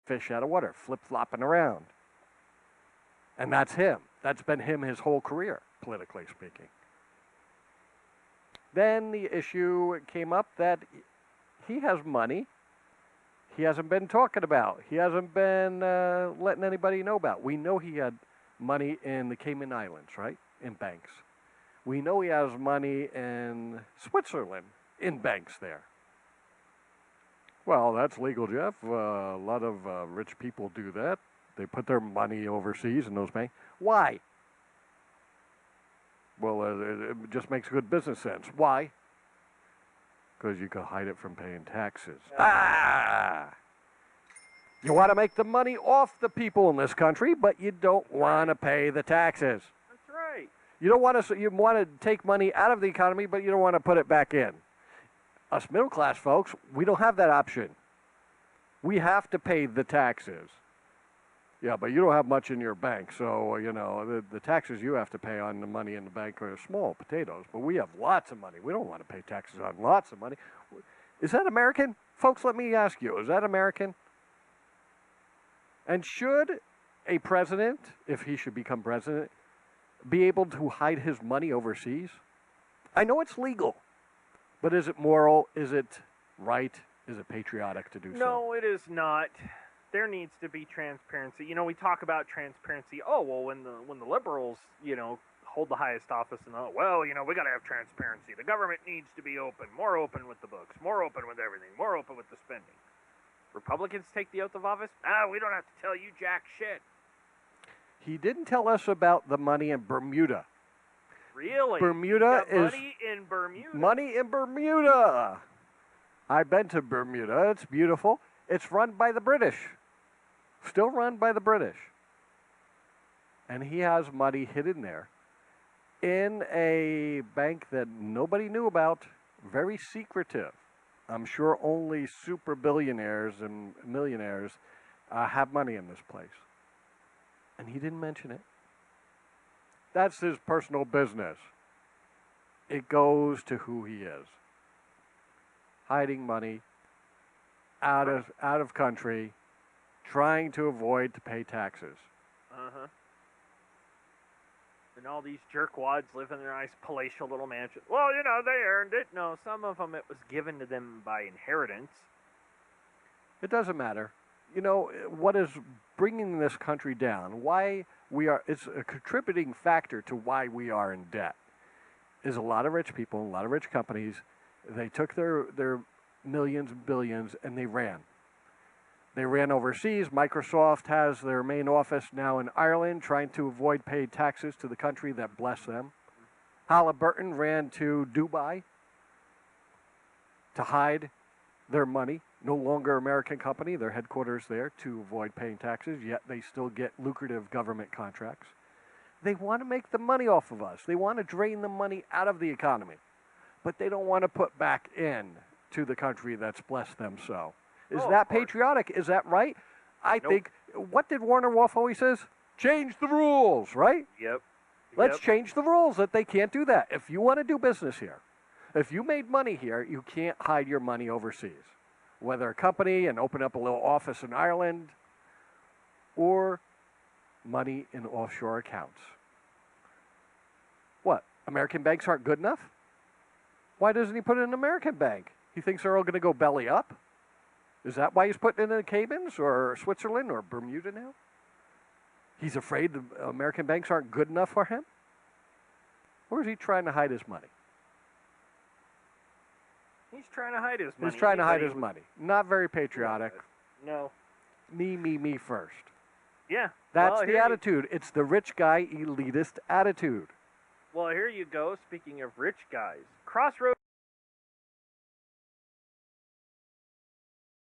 fish out of water, flip-flopping around. And that's him. That's been him his whole career, politically speaking. Then the issue came up that he has money he hasn't been talking about. He hasn't been letting anybody know about. We know he had money in the Cayman Islands, right, in banks. We know he has money in Switzerland, in banks there. Well, that's legal, Jeff. A lot of rich people do that. They put their money overseas in those banks. Why? Well, it just makes good business sense. Why? Because you can hide it from paying taxes. You want to make the money off the people in this country, but you don't want to pay the taxes. That's right. You don't want to. You want to take money out of the economy, but you don't want to put it back in. Us middle class folks, we don't have that option. We have to pay the taxes. Yeah, but you don't have much in your bank, so, you know, the taxes you have to pay on the money in the bank are small potatoes, but we have lots of money. We don't want to pay taxes on lots of money. Is that American? Folks, let me ask you, is that American? And should a president, if he should become president, be able to hide his money overseas? I know it's legal, but is it moral? Is it right? Is it patriotic to do so? No, it is not. There needs to be transparency. You know, we talk about transparency. Oh, well, when the liberals, you know, hold the highest office, and well, you know, we got to have transparency. The government needs to be open, more open with the books, more open with everything, more open with the spending. Republicans take the oath of office. We don't have to tell you jack shit. He didn't tell us about the money in Bermuda. Really? Bermuda is money in Bermuda. Money in Bermuda. I've been to Bermuda. It's beautiful. It's run by the British. Still run by the British. And he has money hidden there in a bank that nobody knew about, very secretive. I'm sure only super billionaires and millionaires have money in this place. And he didn't mention it. That's his personal business. It goes to who he is. Hiding money out of country, trying to avoid to pay taxes. Uh-huh. And all these jerkwads live in their nice palatial little mansion. Well, you know, they earned it. No, some of them it was given to them by inheritance. It doesn't matter. You know, what is bringing this country down, why we are, it's a contributing factor to why we are in debt, is a lot of rich people, a lot of rich companies, they took their millions and billions and they ran. They ran overseas. Microsoft has their main office now in Ireland, trying to avoid paying taxes to the country that blessed them. Halliburton ran to Dubai to hide their money. No longer American company, their headquarters there, to avoid paying taxes, yet they still get lucrative government contracts. They want to make the money off of us. They want to drain the money out of the economy, but they don't want to put back in to the country that's blessed them so. Is that patriotic? Is that right? I think, what did Warner Wolf always says? Change the rules, right? Yep. Let's change the rules that they can't do that. If you want to do business here, if you made money here, you can't hide your money overseas. Whether a company and open up a little office in Ireland or money in offshore accounts. What? American banks aren't good enough? Why doesn't he put it in an American bank? He thinks they're all going to go belly up? Is that why he's putting it in the Caymans or Switzerland or Bermuda now? He's afraid the American banks aren't good enough for him? Or is he trying to hide his money? He's trying to hide his money. He's trying to hide his money. Not very patriotic. No. Me first. Yeah. That's the attitude. It's the rich guy elitist attitude. Well, here you go. Speaking of rich guys, Crossroads